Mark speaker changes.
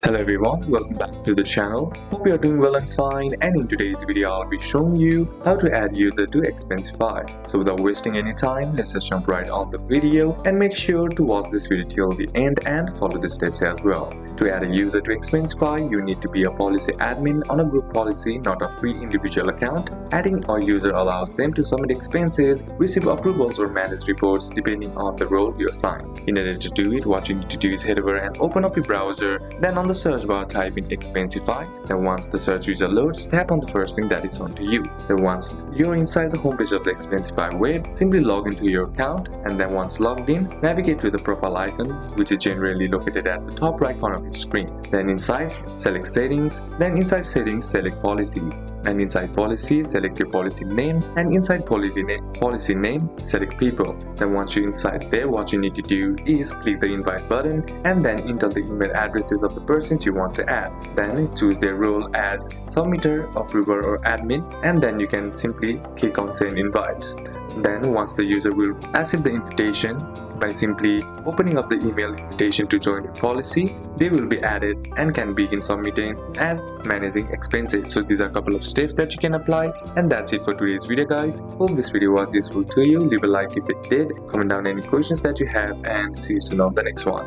Speaker 1: Hello everyone, welcome back to the channel. Hope you are doing well and fine, and in today's video I'll be showing you how to add user to Expensify. So without wasting any time, let's just jump right on the video and make sure to watch this video till the end and follow the steps as well. To add a user to Expensify, you need to be a policy admin on a group policy, not a free individual account. Adding a user allows them to submit expenses, receive approvals or manage reports depending on the role you assign. In order to do it, what you need to do is head over and open up your browser, then on the search bar type in Expensify. Then once the search user loads, tap on the first thing that is shown to you. Then once you're inside the homepage of the Expensify web, simply log into your account, and then once logged in, navigate to the profile icon, which is generally located at the top right corner of your screen. Then inside, select settings, then inside settings, select policies, and inside policies, select your policy name, and inside policy name, select people. Then once you're inside there, what you need to do is click the invite button and then enter the email addresses of the persons you want to add. Then choose their role as submitter, approver or admin, and then you can simply click on send invites. Then once the user will accept the invitation by simply opening up the email invitation to join your policy, they will be added and can begin submitting and managing expenses. So these are a couple of steps that you can apply, and that's it for today's video guys. Hope this video was useful to you. Leave a like if it did, comment down any questions that you have, and see you soon on the next one.